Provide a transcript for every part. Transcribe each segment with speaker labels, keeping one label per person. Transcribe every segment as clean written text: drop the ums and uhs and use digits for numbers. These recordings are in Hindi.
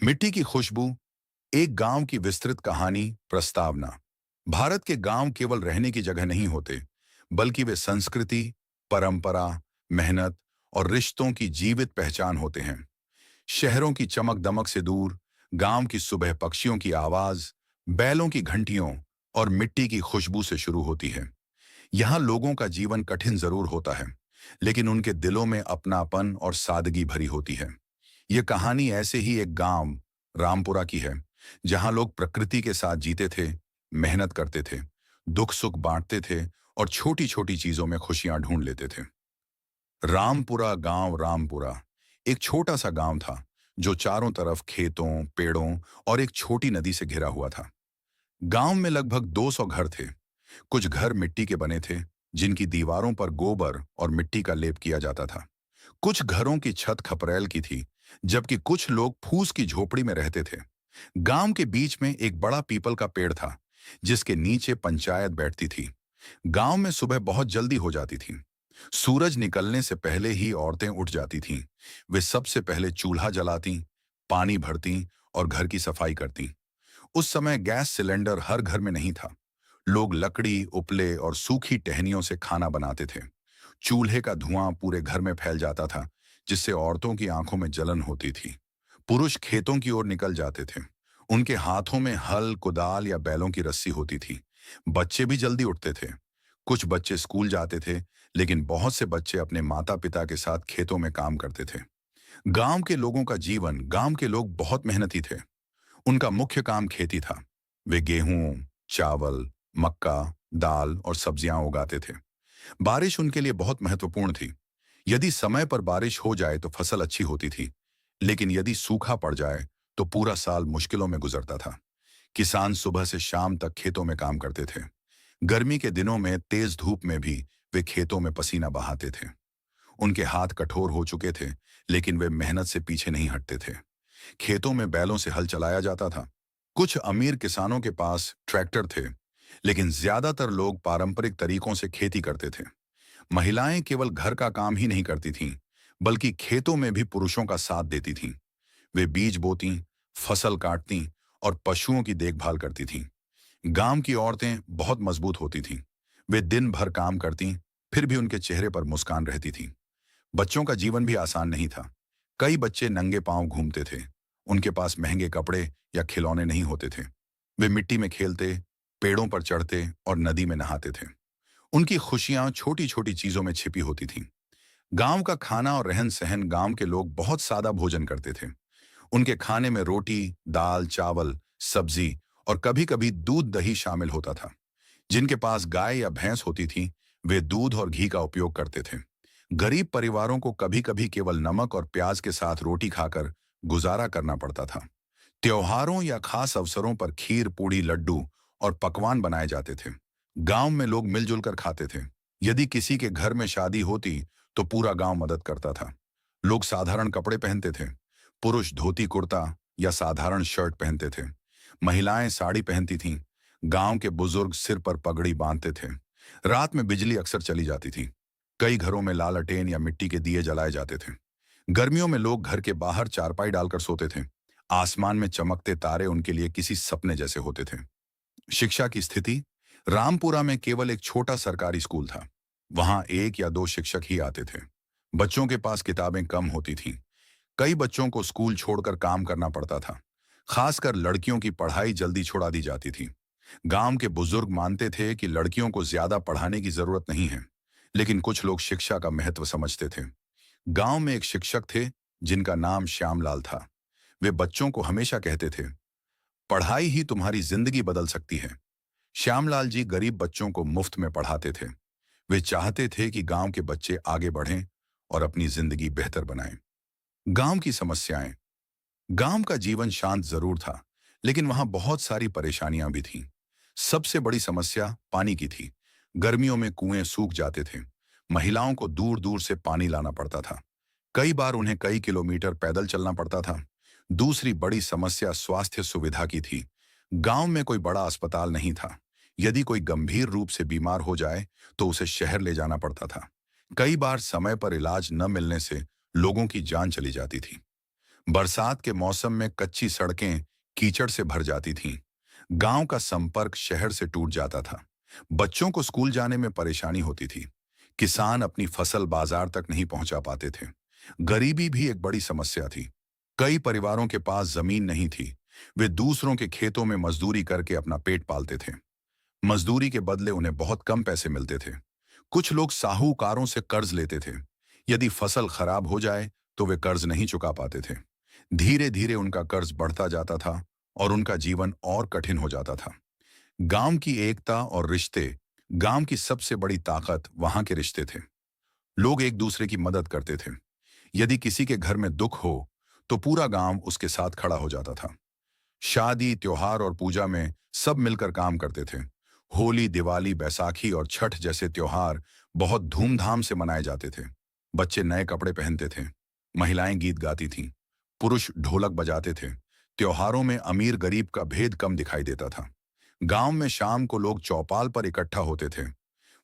Speaker 1: मिट्टी की खुशबू, एक गांव की विस्तृत कहानी प्रस्तावना। भारत के गांव केवल रहने की जगह नहीं होते, बल्कि वे संस्कृति, परंपरा, मेहनत और रिश्तों की जीवित पहचान होते हैं। शहरों की चमक दमक से दूर, गांव की सुबह पक्षियों की आवाज, बैलों की घंटियों और मिट्टी की खुशबू से शुरू होती है। यहाँ लोगों का जीवन कठिन जरूर होता है, लेकिन उनके दिलों में अपनापन और सादगी भरी होती है। ये कहानी ऐसे ही एक गांव रामपुरा की है, जहां लोग प्रकृति के साथ जीते थे, मेहनत करते थे, दुख सुख बांटते थे और छोटी छोटी चीजों में खुशियां ढूंढ लेते थे। रामपुरा गांव रामपुरा एक छोटा सा गांव था, जो चारों तरफ खेतों, पेड़ों और एक छोटी नदी से घिरा हुआ था। गांव में लगभग 200 घर थे। कुछ घर मिट्टी के बने थे, जिनकी दीवारों पर गोबर और मिट्टी का लेप किया जाता था। कुछ घरों की छत खपरेल की थी, जबकि कुछ लोग फूस की झोपड़ी में रहते थे। गांव के बीच में एक बड़ा पीपल का पेड़ था, जिसके नीचे पंचायत बैठती थी। गांव में सुबह बहुत जल्दी हो जाती थी। सूरज निकलने से पहले ही औरतें उठ जाती थीं। वे सबसे पहले चूल्हा जलाती, पानी भरती और घर की सफाई करती। उस समय गैस सिलेंडर हर घर में नहीं था। लोग लकड़ी, उपले और सूखी टहनियों से खाना बनाते थे। चूल्हे का धुआं पूरे घर में फैल जाता था, जिससे औरतों की आंखों में जलन होती थी। पुरुष खेतों की ओर निकल जाते थे। उनके हाथों में हल, कुदाल या बैलों की रस्सी होती थी। बच्चे भी जल्दी उठते थे। कुछ बच्चे स्कूल जाते थे, लेकिन बहुत से बच्चे अपने माता पिता के साथ खेतों में काम करते थे। गांव के लोगों का जीवन, गांव के लोग बहुत मेहनती थे। उनका मुख्य काम खेती था। वे गेहूं, चावल, मक्का, दाल और सब्जियां उगाते थे। बारिश उनके लिए बहुत महत्वपूर्ण थी। यदि समय पर बारिश हो जाए तो फसल अच्छी होती थी, लेकिन यदि सूखा पड़ जाए तो पूरा साल मुश्किलों में गुजरता था। किसान सुबह से शाम तक खेतों में काम करते थे। गर्मी के दिनों में तेज धूप में भी वे खेतों में पसीना बहाते थे। उनके हाथ कठोर हो चुके थे, लेकिन वे मेहनत से पीछे नहीं हटते थे। खेतों में बैलों से हल चलाया जाता था। कुछ अमीर किसानों के पास ट्रैक्टर थे, लेकिन ज्यादातर लोग पारंपरिक तरीकों से खेती करते थे। महिलाएं केवल घर का काम ही नहीं करती थीं, बल्कि खेतों में भी पुरुषों का साथ देती थीं। वे बीज बोतीं, फसल काटतीं और पशुओं की देखभाल करती थीं। गांव की औरतें बहुत मजबूत होती थीं। वे दिन भर काम करतीं, फिर भी उनके चेहरे पर मुस्कान रहती थी। बच्चों का जीवन भी आसान नहीं था। कई बच्चे नंगे पांव घूमते थे। उनके पास महंगे कपड़े या खिलौने नहीं होते थे। वे मिट्टी में खेलते, पेड़ों पर चढ़ते और नदी में नहाते थे। उनकी खुशियां छोटी छोटी चीजों में छिपी होती थीं। गांव का खाना और रहन सहन, गांव के लोग बहुत सादा भोजन करते थे। उनके खाने में रोटी, दाल, चावल, सब्जी और कभी कभी दूध दही शामिल होता था। जिनके पास गाय या भैंस होती थी, वे दूध और घी का उपयोग करते थे। गरीब परिवारों को कभी कभी केवल नमक और प्याज के साथ रोटी खाकर गुजारा करना पड़ता था। त्योहारों या खास अवसरों पर खीर, पूड़ी, लड्डू और पकवान बनाए जाते थे। गांव में लोग मिलजुल कर खाते थे। यदि किसी के घर में शादी होती तो पूरा गांव मदद करता था। लोग साधारण कपड़े पहनते थे। पुरुष धोती कुर्ता या साधारण शर्ट पहनते थे। महिलाएं साड़ी पहनती थीं। गांव के बुजुर्ग सिर पर पगड़ी बांधते थे। रात में बिजली अक्सर चली जाती थी। कई घरों में लालटेन या मिट्टी के दिए जलाए जाते थे। गर्मियों में लोग घर के बाहर चारपाई डालकर सोते थे। आसमान में चमकते तारे उनके लिए किसी सपने जैसे होते थे। शिक्षा की स्थिति, रामपुरा में केवल एक छोटा सरकारी स्कूल था। वहां एक या दो शिक्षक ही आते थे। बच्चों के पास किताबें कम होती थीं। कई बच्चों को स्कूल छोड़कर काम करना पड़ता था। खासकर लड़कियों की पढ़ाई जल्दी छुड़ा दी जाती थी। गांव के बुजुर्ग मानते थे कि लड़कियों को ज्यादा पढ़ाने की जरूरत नहीं है, लेकिन कुछ लोग शिक्षा का महत्व समझते थे। गांव में एक शिक्षक थे, जिनका नाम श्यामलाल था। वे बच्चों को हमेशा कहते थे, पढ़ाई ही तुम्हारी जिंदगी बदल सकती है। श्यामलाल जी गरीब बच्चों को मुफ्त में पढ़ाते थे। वे चाहते थे कि गांव के बच्चे आगे बढ़ें और अपनी जिंदगी बेहतर बनाएं। गांव की समस्याएं, गांव का जीवन शांत जरूर था, लेकिन वहां बहुत सारी परेशानियां भी थीं। सबसे बड़ी समस्या पानी की थी। गर्मियों में कुएं सूख जाते थे। महिलाओं को दूर दूर से पानी लाना पड़ता था। कई बार उन्हें कई किलोमीटर पैदल चलना पड़ता था। दूसरी बड़ी समस्या स्वास्थ्य सुविधा की थी। गांव में कोई बड़ा अस्पताल नहीं था। यदि कोई गंभीर रूप से बीमार हो जाए तो उसे शहर ले जाना पड़ता था। कई बार समय पर इलाज न मिलने से लोगों की जान चली जाती थी। बरसात के मौसम में कच्ची सड़कें कीचड़ से भर जाती थीं। गांव का संपर्क शहर से टूट जाता था। बच्चों को स्कूल जाने में परेशानी होती थी। किसान अपनी फसल बाजार तक नहीं पहुंचा पाते थे। गरीबी भी एक बड़ी समस्या थी। कई परिवारों के पास जमीन नहीं थी। वे दूसरों के खेतों में मजदूरी करके अपना पेट पालते थे। मजदूरी के बदले उन्हें बहुत कम पैसे मिलते थे। कुछ लोग साहूकारों से कर्ज लेते थे। यदि फसल खराब हो जाए तो वे कर्ज नहीं चुका पाते थे। धीरे धीरे उनका कर्ज बढ़ता जाता था और उनका जीवन और कठिन हो जाता था। गांव की एकता और रिश्ते। गांव की सबसे बड़ी ताकत वहां के रिश्ते थे। लोग एक दूसरे की मदद करते थे। यदि किसी के घर में दुख हो तो पूरा गांव उसके साथ खड़ा हो जाता था। शादी, त्योहार और पूजा में सब मिलकर काम करते थे। होली, दिवाली, बैसाखी और छठ जैसे त्योहार बहुत धूमधाम से मनाए जाते थे। बच्चे नए कपड़े पहनते थे। महिलाएं गीत गाती थीं। पुरुष ढोलक बजाते थे। त्योहारों में अमीर गरीब का भेद कम दिखाई देता था। गांव में शाम को लोग चौपाल पर इकट्ठा होते थे।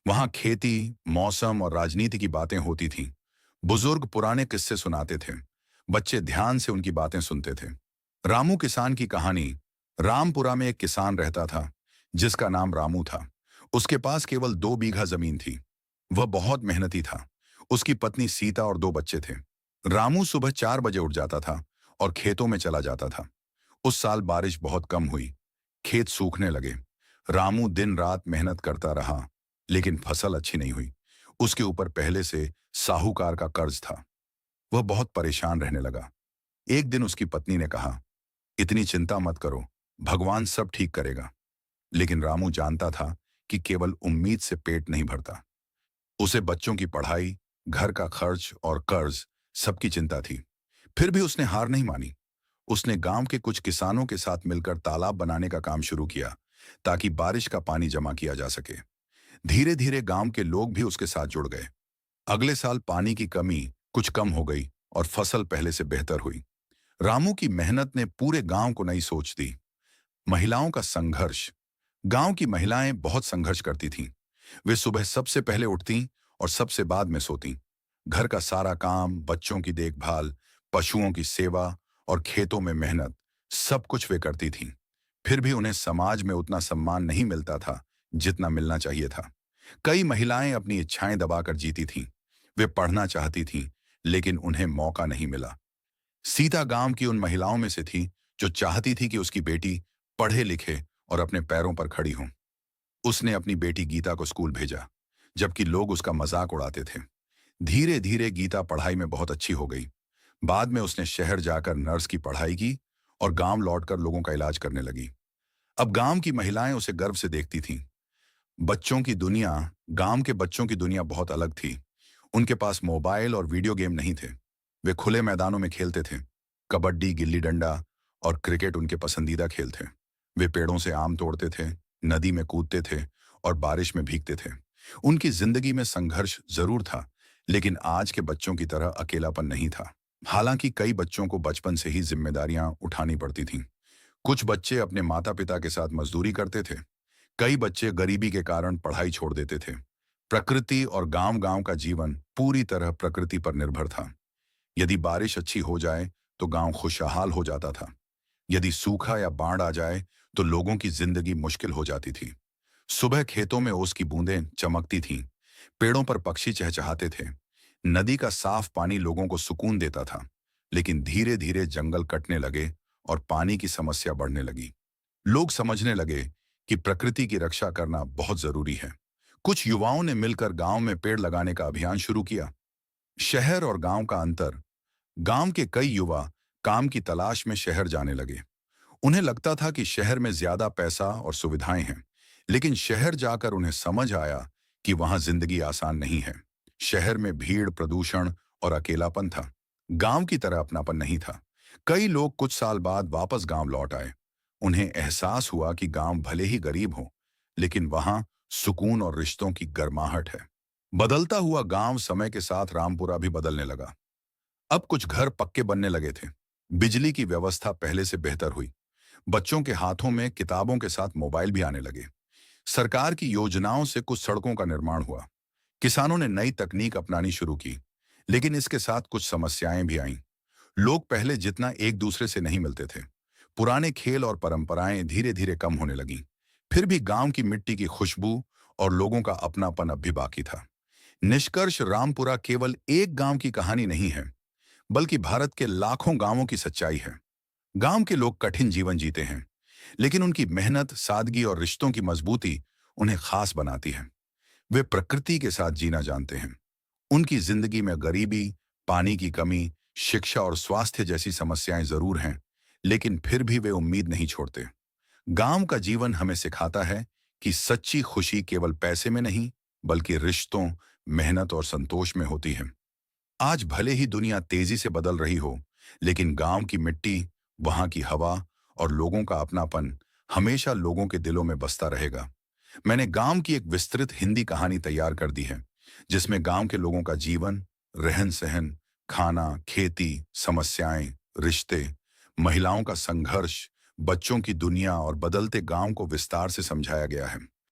Speaker 1: वहां खेती, मौसम और राजनीति की बातें होती थीं। बुजुर्ग पुराने किस्से सुनाते थे। बच्चे ध्यान से उनकी बातें सुनते थे। रामू किसान की कहानी। रामपुरा में एक किसान रहता था जिसका नाम रामू था। उसके पास केवल 2 बीघा जमीन थी। वह बहुत मेहनती था। उसकी पत्नी सीता और 2 बच्चे थे। रामू सुबह 4 बजे उठ जाता था और खेतों में चला जाता था। उस साल बारिश बहुत कम हुई। खेत सूखने लगे। रामू दिन रात मेहनत करता रहा, लेकिन फसल अच्छी नहीं हुई। उसके ऊपर पहले से साहूकार का कर्ज था। वह बहुत परेशान रहने लगा। एक दिन उसकी पत्नी ने कहा, इतनी चिंता मत करो, भगवान सब ठीक करेगा। लेकिन रामू जानता था कि केवल उम्मीद से पेट नहीं भरता। उसे बच्चों की पढ़ाई, घर का खर्च और कर्ज, सबकी चिंता थी। फिर भी उसने हार नहीं मानी। उसने गांव के कुछ किसानों के साथ मिलकर तालाब बनाने का काम शुरू किया ताकि बारिश का पानी जमा किया जा सके। धीरे धीरे गांव के लोग भी उसके साथ जुड़ गए। अगले साल पानी की कमी कुछ कम हो गई और फसल पहले से बेहतर हुई। रामू की मेहनत ने पूरे गांव को नई सोच दी। महिलाओं का संघर्ष। गांव की महिलाएं बहुत संघर्ष करती थीं। वे सुबह सबसे पहले उठती और सबसे बाद में सोती। घर का सारा काम, बच्चों की देखभाल, पशुओं की सेवा और खेतों में मेहनत, सब कुछ वे करती थीं। फिर भी उन्हें समाज में उतना सम्मान नहीं मिलता था जितना मिलना चाहिए था। कई महिलाएं अपनी इच्छाएं दबाकर जीती थीं। वे पढ़ना चाहती थीं, लेकिन उन्हें मौका नहीं मिला। सीता गांव की उन महिलाओं में से थी जो चाहती थी कि उसकी बेटी पढ़े लिखे और अपने पैरों पर खड़ी हो। उसने अपनी बेटी गीता को स्कूल भेजा, जबकि लोग उसका मजाक उड़ाते थे। धीरे धीरे गीता पढ़ाई में बहुत अच्छी हो गई। बाद में उसने शहर जाकर नर्स की पढ़ाई की और गांव लौटकर लोगों का इलाज करने लगी। अब गांव की महिलाएं उसे गर्व से देखती थीं। बच्चों की दुनिया। गांव के बच्चों की दुनिया बहुत अलग थी। उनके पास मोबाइल और वीडियो गेम नहीं थे। वे खुले मैदानों में खेलते थे। कबड्डी, गिल्ली डंडा और क्रिकेट उनके पसंदीदा खेल थे। वे पेड़ों से आम तोड़ते थे, नदी में कूदते थे और बारिश में भीगते थे। उनकी जिंदगी में संघर्ष जरूर था, लेकिन आज के बच्चों की तरह अकेलापन नहीं था। हालांकि कई बच्चों को बचपन से ही जिम्मेदारियां उठानी पड़ती थीं। कुछ बच्चे अपने माता पिता के साथ मजदूरी करते थे। कई बच्चे गरीबी के कारण पढ़ाई छोड़ देते थे। प्रकृति और गांव गांव का जीवन पूरी तरह प्रकृति पर निर्भर था। यदि बारिश अच्छी हो जाए तो गांव खुशहाल हो जाता था। यदि सूखा या बाढ़ आ जाए तो लोगों की जिंदगी मुश्किल हो जाती थी। सुबह खेतों में ओस की बूंदें चमकती थीं। पेड़ों पर पक्षी चहचहाते थे। नदी का साफ पानी लोगों को सुकून देता था। लेकिन धीरे धीरे जंगल कटने लगे और पानी की समस्या बढ़ने लगी। लोग समझने लगे कि प्रकृति की रक्षा करना बहुत जरूरी है। कुछ युवाओं ने मिलकर गांव में पेड़ लगाने का अभियान शुरू किया। शहर और गांव का अंतर। गांव के कई युवा काम की तलाश में शहर जाने लगे। उन्हें लगता था कि शहर में ज्यादा पैसा और सुविधाएं हैं, लेकिन शहर जाकर उन्हें समझ आया कि वहां जिंदगी आसान नहीं है। शहर में भीड़, प्रदूषण और अकेलापन था। गांव की तरह अपनापन नहीं था। कई लोग कुछ साल बाद वापस गांव लौट आए। उन्हें एहसास हुआ कि गांव भले ही गरीब हो, लेकिन वहां सुकून और रिश्तों की गर्माहट है। बदलता हुआ गांव समय के साथ रामपुरा भी बदलने लगा। अब कुछ घर पक्के बनने लगे थे। बिजली की व्यवस्था पहले से बेहतर हुई। बच्चों के हाथों में किताबों के साथ मोबाइल भी आने लगे। सरकार की योजनाओं से कुछ सड़कों का निर्माण हुआ। किसानों ने नई तकनीक अपनानी शुरू की, लेकिन इसके साथ कुछ समस्याएं भी आईं। लोग पहले जितना एक दूसरे से नहीं मिलते थे। पुराने खेल और परंपराएं धीरे धीरे कम होने लगीं। फिर भी गांव की मिट्टी की खुशबू और लोगों का अपनापन अब भी बाकी था। निष्कर्ष, रामपुरा केवल एक गांव की कहानी नहीं है, बल्कि भारत के लाखों गांवों की सच्चाई है। गांव के लोग कठिन जीवन जीते हैं, लेकिन उनकी मेहनत, सादगी और रिश्तों की मजबूती उन्हें खास बनाती है। वे प्रकृति के साथ जीना जानते हैं। उनकी जिंदगी में गरीबी, पानी की कमी, शिक्षा और स्वास्थ्य जैसी समस्याएं जरूर हैं, लेकिन फिर भी वे उम्मीद नहीं छोड़ते। गांव का जीवन हमें सिखाता है कि सच्ची खुशी केवल पैसे में नहीं, बल्कि रिश्तों, मेहनत और संतोष में होती है। आज भले ही दुनिया तेजी से बदल रही हो, लेकिन गांव की मिट्टी, वहां की हवा और लोगों का अपनापन हमेशा लोगों के दिलों में बसता रहेगा। मैंने गांव की एक विस्तृत हिंदी कहानी तैयार कर दी है, जिसमें गांव के लोगों का जीवन, रहन सहन, खाना, खेती, समस्याएं, रिश्ते, महिलाओं का संघर्ष, बच्चों की दुनिया और बदलते गांव को विस्तार से समझाया गया है।